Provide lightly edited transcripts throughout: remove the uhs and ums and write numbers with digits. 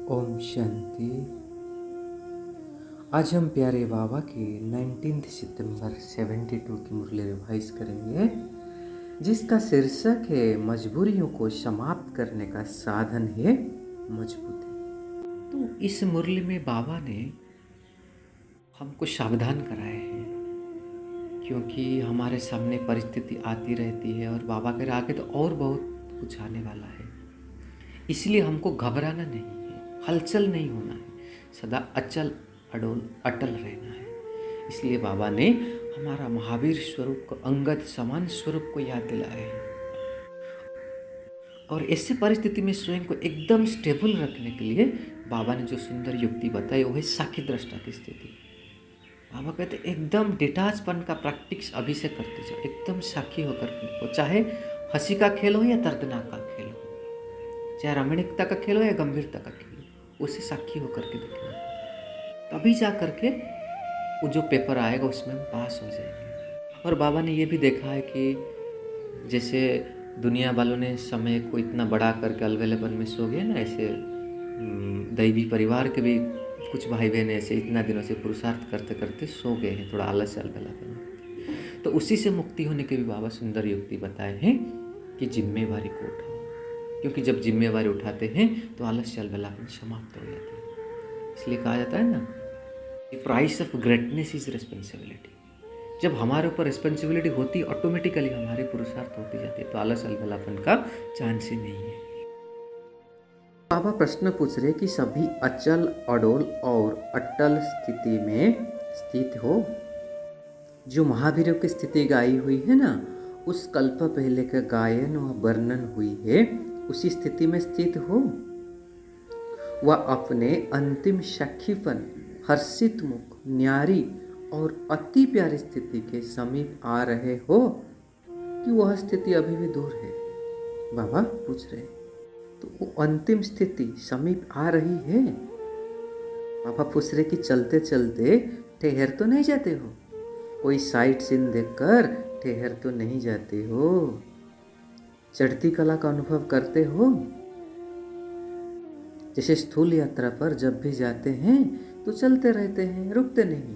ओम शांति। आज हम प्यारे बाबा की 19 सितंबर 72 की मुरली रिवाइज करेंगे, जिसका शीर्षक है मजबूरियों को समाप्त करने का साधन है मजबूती। तो इस मुरली में बाबा ने हमको सावधान कराए हैं, क्योंकि हमारे सामने परिस्थिति आती रहती है और बाबा के आगे तो और बहुत कुछ आने वाला है। इसलिए हमको घबराना नहीं है, हलचल नहीं होना है, सदा अचल अडोल अटल रहना है। इसलिए बाबा ने हमारा महावीर स्वरूप को, अंगद समान स्वरूप को याद दिलाया है। और ऐसे परिस्थिति में स्वयं को एकदम स्टेबल रखने के लिए बाबा ने जो सुंदर युक्ति बताई वो है साखी दृष्टा की स्थिति। बाबा कहते एकदम डिटाचपन का प्रैक्टिस अभी से करते जाओ, एकदम साखी होकर के देखो, चाहे हंसी का खेल हो या दर्दनाक का खेल हो, चाहे रमणीकता का खेल हो या गंभीरता का खेल हो, उसे साक्षी होकर के देखना। तभी जा करके वो जो पेपर आएगा उसमें हम पास हो जाएंगे। और बाबा ने ये भी देखा है कि जैसे दुनिया वालों ने समय को इतना बढ़ा करके अलवेलेपन में सो गए ना, ऐसे दैवी परिवार के भी कुछ भाई बहन ऐसे इतना दिनों से पुरुषार्थ करते करते सो गए हैं, थोड़ा आलस अलवेलापन में। तो उसी से मुक्ति होने के भी बाबा सुंदर युक्ति बताए हैं कि जिम्मेवारी को उठाओ, क्योंकि जब जिम्मेवारी उठाते हैं तो आलस्य अलबलापन समाप्त हो जाती है। इसलिए कहा जाता है ना, price of greatness is responsibility. जब हमारे ऊपर रिस्पॉन्सिबिलिटी होती ऑटोमेटिकली हमारी पुरुषार्थ होती जाती है, तो आलस अलबलापन का चांस ही नहीं है। बाबा प्रश्न पूछ रहे कि सभी अचल अडोल और अटल स्थिति में स्थित हो। जो महावीरों की स्थिति गाई हुई है ना, उस कल्प पहले का गायन व वर्णन हुई है, उसी स्थिति में स्थित हो। वह अपने अंतिम साक्षीपन, हर्षित मुख, न्यारी और अति प्यारी स्थिति के समीप आ रहे हो कि वह स्थिति अभी भी दूर है। बाबा पूछ रहे, तो वो अंतिम स्थिति समीप आ रही है। बाबा पूछ रहे कि चलते चलते ठहर तो नहीं जाते हो, कोई साइट सीन देखकर ठहर तो नहीं जाते हो, चढ़ती कला का अनुभव करते हो। जैसे स्थूल यात्रा पर जब भी जाते हैं तो चलते रहते हैं, रुकते नहीं।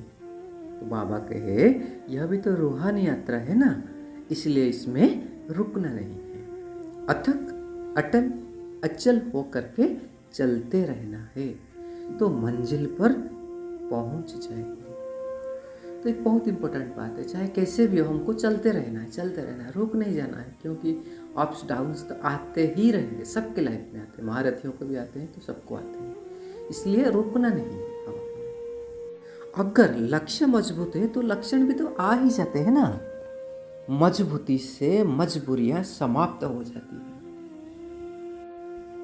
तो बाबा कहे यह भी तो रूहानी यात्रा है ना, इसलिए इसमें रुकना नहीं है, अथक अटल अचल होकर के चलते रहना है, तो मंजिल पर पहुंच जाएंगे। तो एक बहुत इंपॉर्टेंट बात है, चाहे कैसे भी हो हमको चलते रहना है, चलते रहना है, रुक नहीं जाना है, क्योंकि अप्स डाउन्स तो आते ही रहेंगे, सबके लाइफ में आते हैं, महारथियों को भी आते हैं तो सबको आते हैं, इसलिए रुकना नहीं है। अगर लक्ष्य मजबूत है तो लक्षण भी तो आ ही जाते हैं ना। मजबूती से मजबूरियां समाप्त हो जाती है।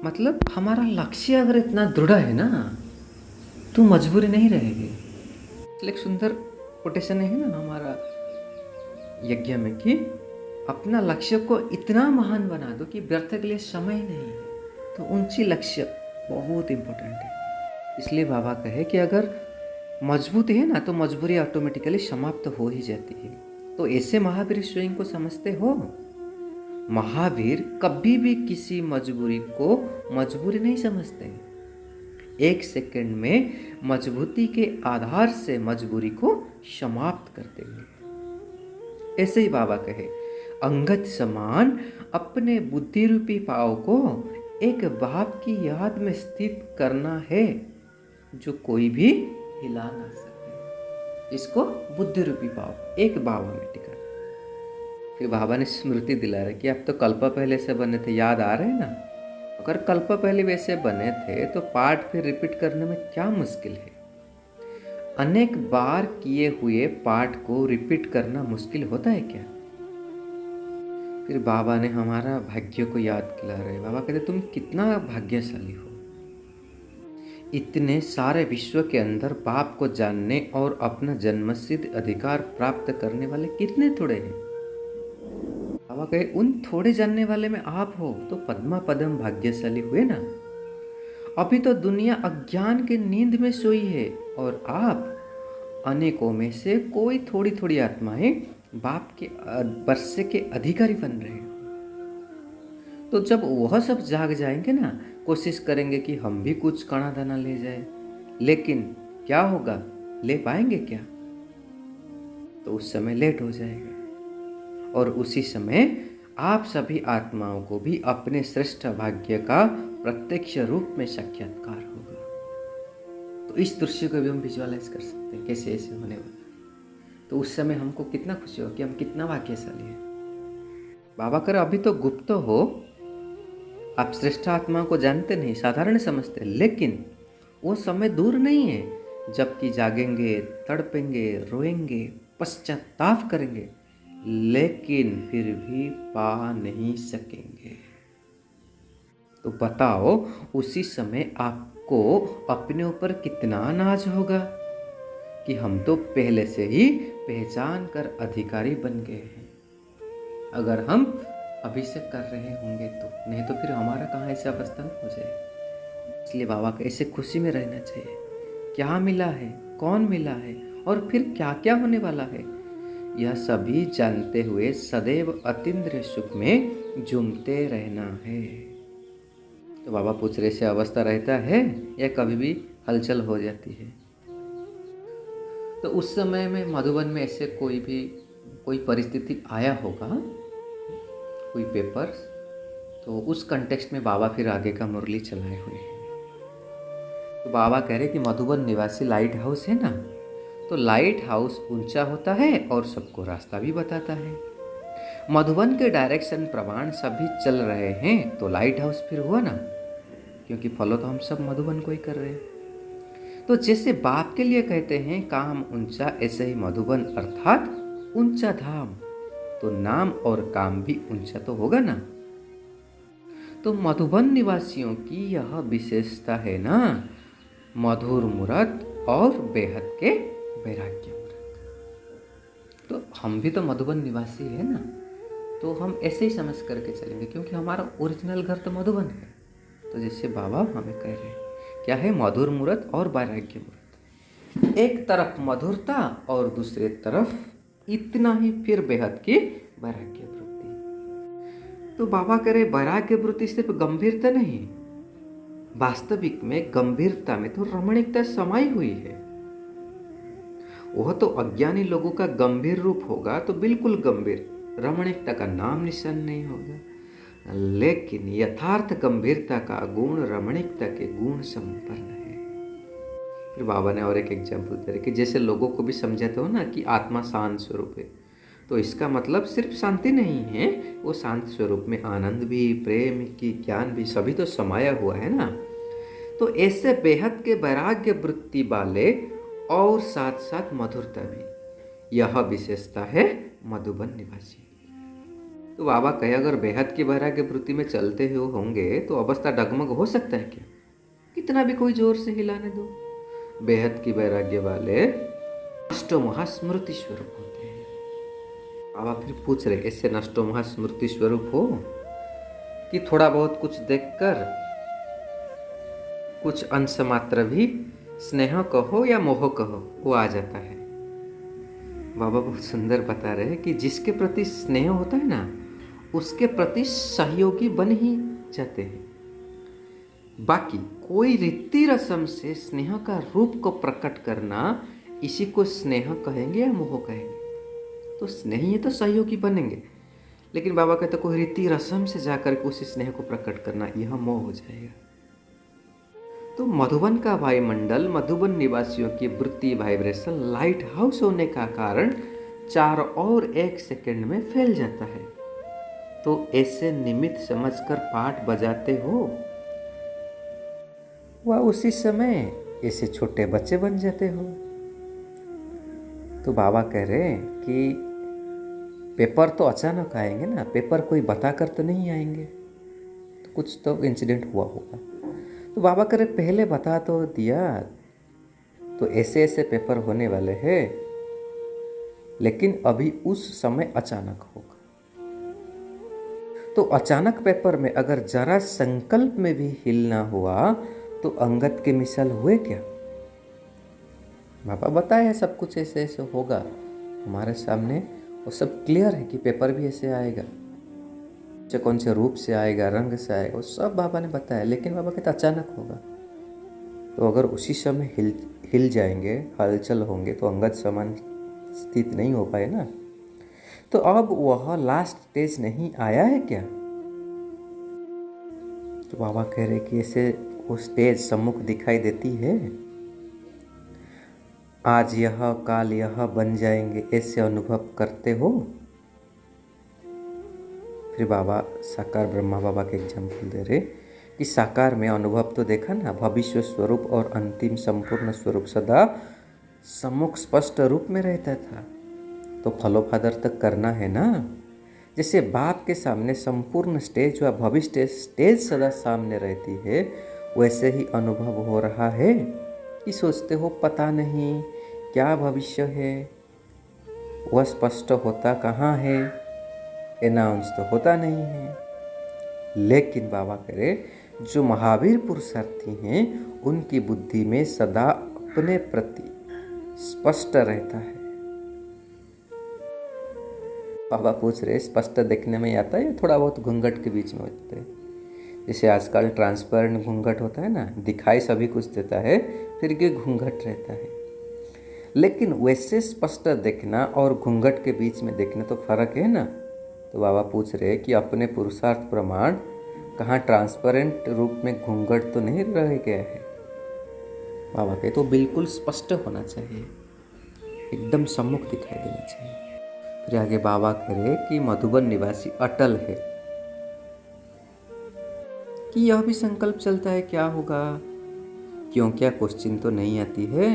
मतलब हमारा लक्ष्य अगर इतना दृढ़ है ना तो मजबूरी नहीं रहेगी। एक सुंदर कोटेशन है ना हमारा यज्ञ में कि अपना लक्ष्य को इतना महान बना दो कि व्यर्थ के लिए समय ही नहीं है। तो ऊंची लक्ष्य बहुत इंपॉर्टेंट है। इसलिए बाबा कहे कि अगर मजबूती है ना तो मजबूरी ऑटोमेटिकली समाप्त हो ही जाती है। तो ऐसे महावीर स्वयं को समझते हो। महावीर कभी भी किसी मजबूरी को मजबूरी नहीं समझते, एक सेकंड में मजबूती के आधार से मजबूरी को समाप्त कर देंगे। ऐसे ही बाबा कहे अंगद समान अपने बुद्धि रूपी पाव को एक बाप की याद में स्थित करना है जो कोई भी हिला ना सके। इसको बुद्धि रूपी पाव एक बाबा में टिका। फिर बाबा ने स्मृति दिला रही कि अब तो कल्प पहले से बने थे, याद आ रहे हैं ना। अगर कल्प पहले वैसे बने थे तो पाठ फिर रिपीट करने में क्या मुश्किल है। अनेक बार किए हुए पाठ को रिपीट करना मुश्किल होता है क्या। फिर बाबा ने हमारा भाग्य को याद दिला रहे। बाबा कहते तुम कितना भाग्यशाली हो, इतने सारे विश्व के अंदर बाप को जानने और अपना जन्मसिद्ध अधिकार प्राप्त करने वाले कितने थोड़े हैं। बाबा कहे उन थोड़े जानने वाले में आप हो तो पद्मा पदम भाग्यशाली हुए ना। अभी तो दुनिया अज्ञान के नींद में सोई है और आप अनेकों में से कोई थोड़ी थोड़ी आत्माएं बाप के वर्षे के अधिकारी बन रहे हो। तो जब वह सब जाग जाएंगे ना कोशिश करेंगे कि हम भी कुछ कणा दाना ले जाए, लेकिन क्या होगा, ले पाएंगे क्या? तो उस समय लेट हो जाएगा और उसी समय आप सभी आत्माओं को भी अपने श्रेष्ठ भाग्य का प्रत्यक्ष रूप में साक्षात्कार होगा। तो इस दृश्य को भी हम विजुअलाइज कर सकते हैं कैसे ऐसे होने वाला है। तो उस समय हमको कितना खुशी हो कि हम कितना भाग्यशाली हैं। बाबा करे अभी तो गुप्त हो, आप श्रेष्ठ आत्मा को जानते नहीं, साधारण समझते, लेकिन वो समय दूर नहीं है जबकि जागेंगे, तड़पेंगे, रोएंगे, पश्चाताप करेंगे, लेकिन फिर भी पा नहीं सकेंगे। तो बताओ उसी समय आपको अपने ऊपर कितना नाज होगा कि हम तो पहले से ही पहचान कर अधिकारी बन गए हैं। अगर हम अभिषेक कर रहे होंगे तो, नहीं तो फिर हमारा कहाँ ऐसे अवस्था हो जाए। इसलिए बाबा को ऐसे खुशी में रहना चाहिए। क्या मिला है, कौन मिला है और फिर क्या क्या होने वाला है, यह सभी जानते हुए सदैव अतीन्द्रिय सुख में झूमते रहना है। तो बाबा पूछ रहे से अवस्था रहता है या कभी भी हलचल हो जाती है। तो उस समय में मधुबन में ऐसे कोई परिस्थिति आया होगा, कोई पेपर्स, तो उस कंटेक्स्ट में बाबा फिर आगे का मुरली चलाए हुए हैं। तो बाबा कह रहे कि मधुबन निवासी लाइट हाउस है ना, तो लाइट हाउस ऊंचा होता है और सबको रास्ता भी बताता है। मधुबन के डायरेक्शन प्रमाण सभी चल रहे हैं तो लाइट हाउस फिर हुआ ना, क्योंकि फॉलो तो हम सब मधुबन को ही कर रहे हैं। तो जैसे बाप के लिए कहते हैं काम ऊंचा, ऐसे ही मधुबन अर्थात ऊंचा धाम, तो नाम और काम भी ऊंचा तो होगा ना। तो मधुबन निवासियों की यह विशेषता है ना, मधुर मूरत और बेहद के वैराग्य मूरत। तो हम भी तो मधुबन निवासी है ना, तो हम ऐसे ही समझ करके चलेंगे क्योंकि हमारा ओरिजिनल घर तो मधुबन है। तो जैसे बाबा हमें कह रहे हैं क्या है, मधुर मूरत और वैराग्य मूरत। एक तरफ मधुरता और दूसरे तरफ इतना ही फिर बेहद की वैराग्य वृत्ति। तो बाबा कह रहे वैराग्य वृत्ति सिर्फ गंभीरता नहीं, वास्तविक में गंभीरता में तो रमणीकता समाई हुई है। वह तो अज्ञानी लोगों का गंभीर रूप होगा तो बिल्कुल गंभीर, रमणीकता का नाम निशान नहीं होगा। लेकिन यथार्थ गंभीरता का गुण रमणीकता के गुण संपन्न है। फिर बाबा ने और एक एग्जाम्पल दे रहे कि जैसे लोगों को भी समझाते हो ना कि आत्मा शांत स्वरूप है, तो इसका मतलब सिर्फ शांति नहीं है, वो शांत स्वरूप में आनंद भी, प्रेम की, ज्ञान भी सभी तो समाया हुआ है ना। तो ऐसे बेहद के वैराग्य वृत्ति वाले और साथ साथ मधुरता भी, यह विशेषता है मधुबन निवासी। तो बाबा कहे अगर बेहद की वैराग्य वृत्ति में चलते हुए होंगे तो अवस्था डगमग हो सकता है क्या? कितना भी कोई जोर से हिलाने दो, बेहद की वैराग्य वाले नष्टो महास्मृति स्वरूप होते हैं। बाबा फिर पूछ रहे ऐसे नष्टो महास्मृति स्वरूप हो कि थोड़ा बहुत कुछ देखकर कुछ अंश मात्र भी स्नेह कहो या मोह कहो वो आ जाता है। बाबा बहुत सुंदर बता रहे हैं कि जिसके प्रति स्नेह होता है ना, उसके प्रति सहयोगी बन ही जाते हैं। बाकी कोई रीति रस्म से स्नेह का रूप को प्रकट करना, इसी को स्नेह कहेंगे या मोह कहेंगे? तो स्नेह ही तो सहयोगी बनेंगे। लेकिन बाबा कहते कोई रीति रस्म से जाकर के उसी स्नेह को प्रकट करना, यह मोह हो जाएगा। तो मधुबन का वायुमंडल मधुबन निवासियों की वृत्ति वाइब्रेशन लाइट हाउस होने का कारण 4 और 1 सेकंड में फैल जाता है। तो ऐसे निमित्त समझकर पाठ बजाते हो, वह उसी समय ऐसे छोटे बच्चे बन जाते हो। तो बाबा कह रहे हैं कि पेपर तो अचानक आएंगे ना, पेपर कोई बताकर तो नहीं आएंगे, तो कुछ तो इंसिडेंट हुआ होगा। तो बाबा कह रहे पहले बता तो दिया, तो ऐसे ऐसे पेपर होने वाले हैं, लेकिन अभी उस समय अचानक होगा। तो अचानक पेपर में अगर जरा संकल्प में भी हिलना हुआ तो अंगद के मिसाल हुए क्या? बाबा बताए सब कुछ ऐसे ऐसे होगा हमारे सामने, वो सब क्लियर है कि पेपर भी ऐसे आएगा। कौन से रूप से आएगा, रंग से आएगा, वो सब बाबा ने बताया। लेकिन बाबा कहते अचानक होगा। तो अगर उसी समय हिल जाएंगे, हलचल होंगे, तो अंगद समान स्थित नहीं हो पाए ना। तो अब वह लास्ट स्टेज नहीं आया है क्या? तो बाबा कह रहे कि ऐसे वो स्टेज सम्मुख दिखाई देती है। आज यह काल यह बन जाएंगे, ऐसे अनुभव करते हो? फिर बाबा साकार ब्रह्मा बाबा के एग्जाम्पल दे रहे कि साकार में अनुभव तो देखा ना, भविष्य स्वरूप और अंतिम संपूर्ण स्वरूप सदा सम्मुख स्पष्ट रूप में रहता था। तो फलोफादर तक करना है ना। जैसे बाप के सामने संपूर्ण स्टेज व भविष्य स्टेज सदा सामने रहती है, वैसे ही अनुभव हो रहा है कि सोचते हो पता नहीं क्या भविष्य है, वह स्पष्ट होता कहाँ है, अनाउंस तो होता नहीं है। लेकिन बाबा करे जो महावीर पुरुषार्थी हैं उनकी बुद्धि में सदा अपने प्रति स्पष्ट रहता है। बाबा पूछ रहे स्पष्ट देखने में आता है या थोड़ा बहुत घूंघट के बीच में होता है? जैसे आजकल ट्रांसपेरेंट घूंघट होता है ना, दिखाई सभी कुछ देता है, फिर भी घूंघट रहता है। लेकिन वैसे स्पष्ट देखना और घूंघट के बीच में देखना तो फर्क है ना। तो बाबा पूछ रहे कि अपने पुरुषार्थ प्रमाण कहाँ ट्रांसपेरेंट रूप में घूंघट तो नहीं रह गया है? बाबा कहे तो बिल्कुल स्पष्ट होना चाहिए, एकदम सम्मुख दिखाई देना चाहिए। फिर आगे बाबा कह रहे कि मधुबन निवासी अटल है कि यह भी संकल्प चलता है क्या होगा, क्यों क्या क्वेश्चन तो नहीं आती है।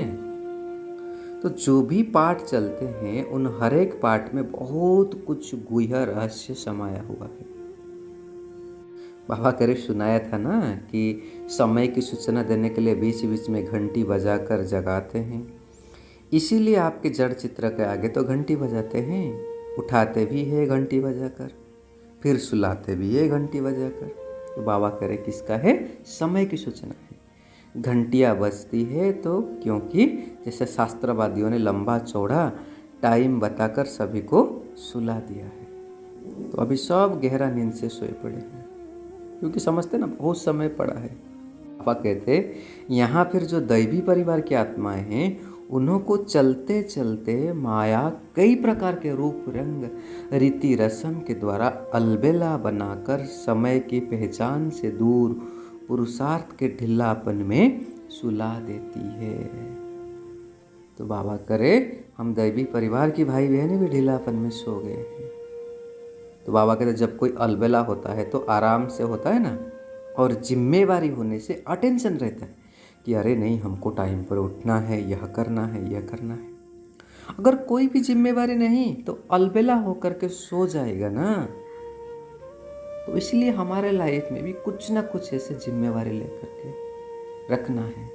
तो जो भी पाठ चलते हैं उन हर एक पाठ में बहुत कुछ गुह्य रहस्य समाया हुआ है। बाबा करे सुनाया था ना कि समय की सूचना देने के लिए बीच बीच में घंटी बजाकर जगाते हैं, इसीलिए आपके जड़ चित्र के आगे तो घंटी बजाते हैं, उठाते भी है घंटी बजाकर, फिर सुलाते भी है घंटी बजाकर। तो बाबा करे किसका है? समय की सूचना है। घंटियाँ बजती है तो क्योंकि जैसे शास्त्रवादियों ने लंबा चौड़ा टाइम बताकर सभी को सुला दिया है। तो अभी सब गहरा नींद से सोए पड़े हैं, क्योंकि समझते ना बहुत समय पड़ा है। पापा कहते यहाँ फिर जो दैवी परिवार की आत्माएं हैं उन्हों को चलते चलते माया कई प्रकार के रूप रंग रीति रस्म के द्वारा अलबेला बनाकर समय की पहचान से दूर पुरुषार्थ के ढिल्लापन में सुला देती है। तो बाबा करे हम दैवी परिवार की भाई बहनें भी ढिल्लापन में सो गए हैं। तो बाबा कहते जब कोई अलबेला होता है तो आराम से होता है ना, और जिम्मेवारी होने से अटेंशन रहता है कि अरे नहीं हमको टाइम पर उठना है, यह करना है, यह करना है। अगर कोई भी जिम्मेवारी नहीं तो अलबेला होकर के सो जाएगा ना। तो इसलिए हमारे लाइफ में भी कुछ ना कुछ ऐसे जिम्मेवारी लेकर के रखना है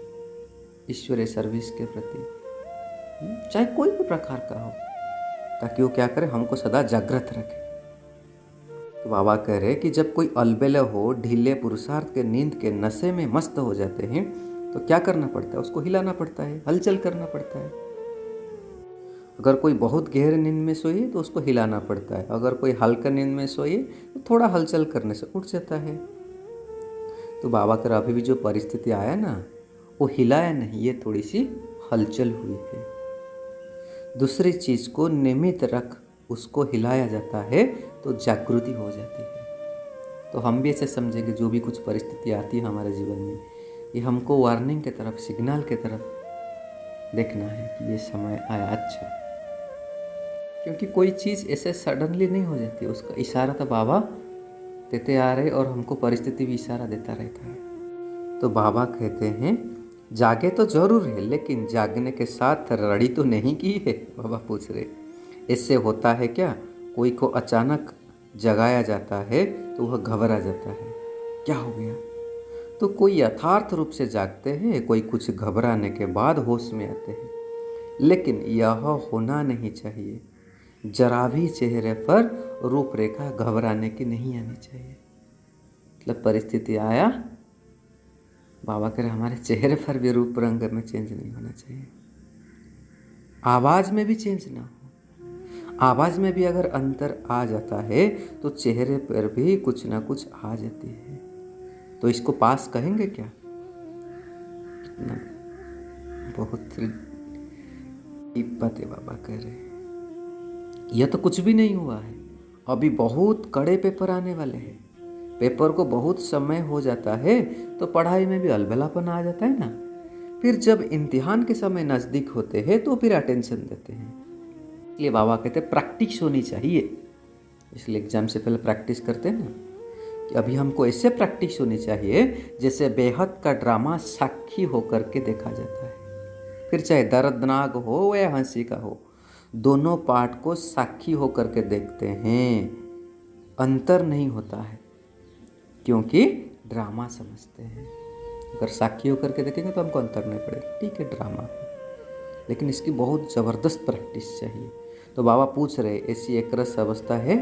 ईश्वरीय सर्विस के प्रति, चाहे कोई भी प्रकार का हो, ताकि वो क्या करे, हमको सदा जागृत रखे। तो बाबा कह रहे कि जब कोई अलबेला हो, ढीले पुरुषार्थ के नींद के नशे में मस्त हो जाते हैं, तो क्या करना पड़ता है? उसको हिलाना पड़ता है, हलचल करना पड़ता है। अगर कोई बहुत गहरे नींद में सोए तो उसको हिलाना पड़ता है, अगर कोई हल्का नींद में सोए तो थोड़ा हलचल करने से उठ जाता है। तो बाबा कह रहे अभी भी जो परिस्थिति आया ना, वो हिलाया नहीं, ये थोड़ी सी हलचल हुई है। दूसरी चीज़ को नियमित रख उसको हिलाया जाता है तो जागृति हो जाती है। तो हम भी ऐसे समझेंगे जो भी कुछ परिस्थिति आती है हमारे जीवन में, ये हमको वार्निंग की तरफ, सिग्नल की तरफ देखना है कि ये समय आया। अच्छा, क्योंकि कोई चीज़ ऐसे सडनली नहीं हो जाती, उसका इशारा तो बाबा देते आ रहे और हमको परिस्थिति भी इशारा देता रहता है। तो बाबा कहते हैं जागे तो जरूर है, लेकिन जागने के साथ रड़ी तो नहीं की है। बाबा पूछ रहे इससे होता है क्या? कोई को अचानक जगाया जाता है तो वह घबरा जाता है, क्या हो गया? तो कोई यथार्थ रूप से जागते हैं, कोई कुछ घबराने के बाद होश में आते हैं। लेकिन यह होना नहीं चाहिए, जरा भी चेहरे पर रूपरेखा घबराने की नहीं आनी चाहिए। मतलब परिस्थिति आया, बाबा कह रहे हमारे चेहरे पर भी रूप रंग में चेंज नहीं होना चाहिए, आवाज़ में भी चेंज ना हो। आवाज़ में भी अगर अंतर आ जाता है तो चेहरे पर भी कुछ ना कुछ आ जाती है। तो इसको पास कहेंगे क्या? कितना बहुत बातें बाबा कह रहे। यह तो कुछ भी नहीं हुआ है, अभी बहुत कड़े पेपर आने वाले हैं। पेपर को बहुत समय हो जाता है तो पढ़ाई में भी अलबेलापन आ जाता है ना। फिर जब इम्तिहान के समय नज़दीक होते हैं तो फिर अटेंशन देते हैं। इसलिए बाबा कहते हैं प्रैक्टिस होनी चाहिए। इसलिए एग्जाम से पहले प्रैक्टिस करते हैं ना, कि अभी हमको ऐसे प्रैक्टिस होनी चाहिए जैसे बेहद का ड्रामा साक्षी होकर के देखा जाता है। फिर चाहे दर्दनाक हो या हंसी का हो, दोनों पार्ट को साक्षी होकर के देखते हैं। अंतर नहीं होता है क्योंकि ड्रामा समझते हैं। अगर साक्षी होकर के देखेंगे तो हमको अंतर नहीं पड़ेगा, ठीक है ड्रामा है, लेकिन इसकी बहुत ज़बरदस्त प्रैक्टिस चाहिए। तो बाबा पूछ रहे ऐसी एक रस अवस्था है,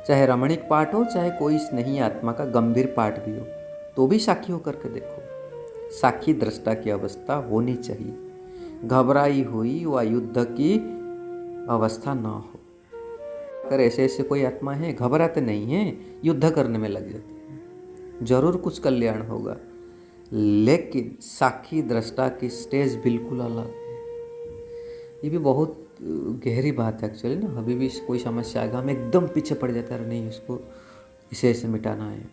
चाहे रमणीक पाठ हो चाहे कोई स्नेही आत्मा का गंभीर पाठ भी हो, तो भी साक्षी होकर के देखो। साक्षी दृष्टा की अवस्था होनी चाहिए। घबराई हुई व युद्ध की अवस्था ना हो। अगर ऐसे ऐसे कोई आत्मा है घबराते नहीं हैं, युद्ध करने में लग जाते हैं, जरूर कुछ कल्याण होगा। लेकिन साक्षी दृष्टा की स्टेज बिल्कुल अलग है। ये भी बहुत गहरी बात है एक्चुअली ना। अभी भी कोई समस्या आएगा हम एकदम पीछे पड़ जाता है, नहीं उसको इसे ऐसे मिटाना है।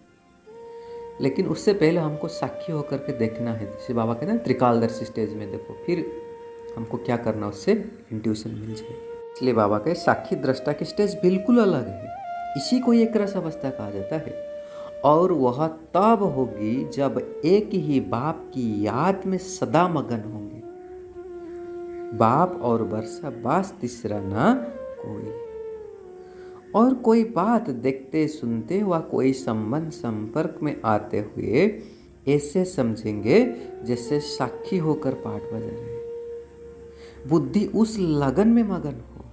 लेकिन उससे पहले हमको साक्षी होकर के देखना है। जैसे बाबा कहते हैं त्रिकालदर्शी स्टेज में देखो, फिर हमको क्या करना उससे इंट्यूशन मिल जाए। इसलिए बाबा कहे साक्षी दृष्टा की स्टेज बिल्कुल अलग है। इसी को एक रस अवस्था कहा जाता है। और वह तब होगी जब एक ही बाप की याद में सदा मगन होंगे। बाप और वर्षा बास तीसरा ना कोई। और कोई बात देखते सुनते व कोई संबंध संपर्क में आते हुए ऐसे समझेंगे जैसे साक्षी होकर पाठ बजा रहे। बुद्धि उस लगन में मगन हो,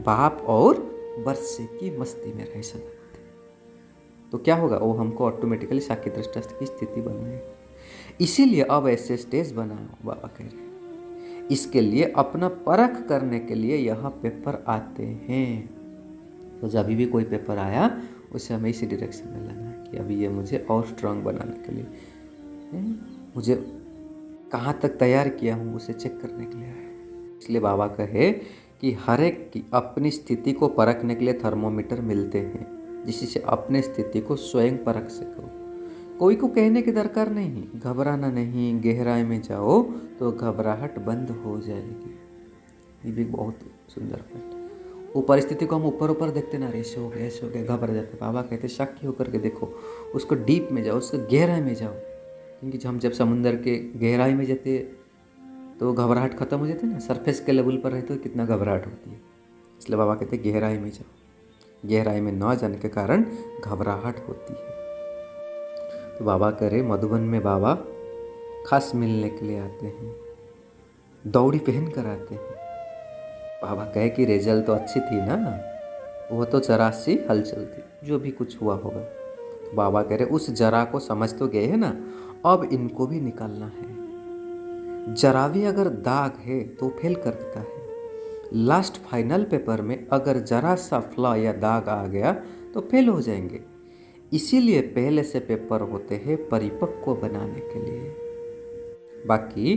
बाप और वर्षे की मस्ती में रह सदा। तो क्या होगा, वो हमको ऑटोमेटिकली साक्षी दृष्टा की स्थिति बनाए। इसीलिए अब ऐसे स्टेज बनाओ बाबा कह रहे हैं। इसके लिए अपना परख करने के लिए यह पेपर आते हैं। तो जब भी कोई पेपर आया उसे हमें इसी डायरेक्शन में लाना है कि अभी ये मुझे और स्ट्रांग बनाने के लिए, मुझे कहाँ तक तैयार किया हूँ उसे चेक करने के लिए है। इसलिए बाबा कहे कि हर एक की अपनी स्थिति को परखने के लिए थर्मोमीटर मिलते हैं, जिससे अपने स्थिति को स्वयं परख सको। कोई को कहने की दरकार नहीं, घबराना नहीं, गहराई में जाओ तो घबराहट बंद हो जाएगी। ये भी बहुत सुंदर बात। वो परिस्थिति को हम ऊपर ऊपर देखते ना, ऐसे हो गया घबरा जाते। बाबा कहते साक्षी होकर के देखो, उसको डीप में जाओ, उसको गहराई में जाओ। क्योंकि हम जब समुंदर के गहराई में जाते तो घबराहट खत्म हो जाती है ना। सरफेस के लेवल पर रहते तो कितना घबराहट होती है। इसलिए बाबा कहते गहराई में जाओ। गहराई में न जाने के कारण घबराहट होती है। तो बाबा कह रहे मधुबन में बाबा खास मिलने के लिए आते हैं, दौड़ी पहन कर आते हैं। बाबा कहे कि रिजल्ट तो अच्छी थी ना, वो तो जरा सी हलचल थी, जो भी कुछ हुआ होगा। तो बाबा कह रहे उस जरा को समझ तो गए हैं ना, अब इनको भी निकालना है। जरा भी अगर दाग है तो फेल कर देता है। लास्ट फाइनल पेपर में अगर जरा सा फ्लॉ या दाग आ गया तो फेल हो जाएंगे। इसीलिए पहले से पेपर होते हैं परिपक्व बनाने के लिए। बाकी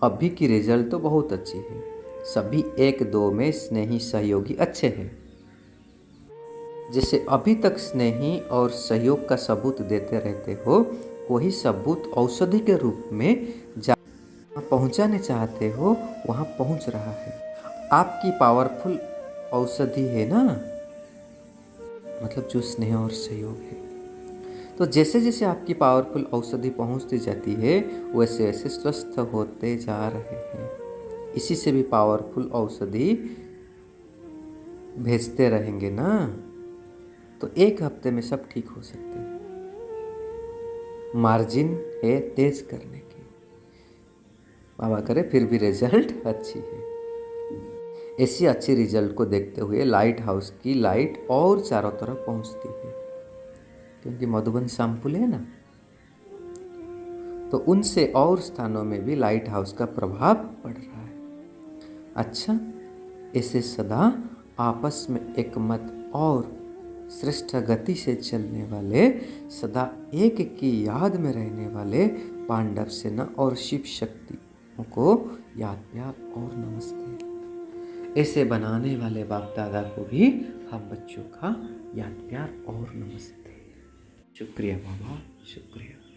अभी की रिजल्ट तो बहुत अच्छी है। सभी एक दो में स्नेही सहयोगी अच्छे हैं। जैसे अभी तक स्नेही और सहयोग का सबूत देते रहते हो, वही सबूत औषधि के रूप में जहाँ पहुँचाने चाहते हो वहाँ पहुँच रहा है। आपकी पावरफुल औषधि है ना, मतलब जो स्नेह और सहयोग है। तो जैसे जैसे आपकी पावरफुल औषधि पहुँचती जाती है वैसे वैसे स्वस्थ होते जा रहे हैं। इसी से भी पावरफुल औषधि भेजते रहेंगे ना, तो एक हफ्ते में सब ठीक हो सकते हैं। मार्जिन है तेज करने की। बाबा करे फिर भी रिजल्ट अच्छी है। ऐसी अच्छी रिजल्ट को देखते हुए लाइट हाउस की लाइट और चारों तरफ पहुंचती है, क्योंकि मधुबन सैंपल है ना, तो उनसे और स्थानों में भी लाइट हाउस का प्रभाव पड़ रहा है। अच्छा, ऐसे सदा आपस में एक मत और श्रेष्ठ गति से चलने वाले, सदा एक की याद में रहने वाले पांडव सेना और शिव शक्ति को याद प्यार और नमस्ते। ऐसे बनाने वाले बाप दादा को भी हम बच्चों का याद प्यार और नमस्ते। शुक्रिया बाबा, शुक्रिया।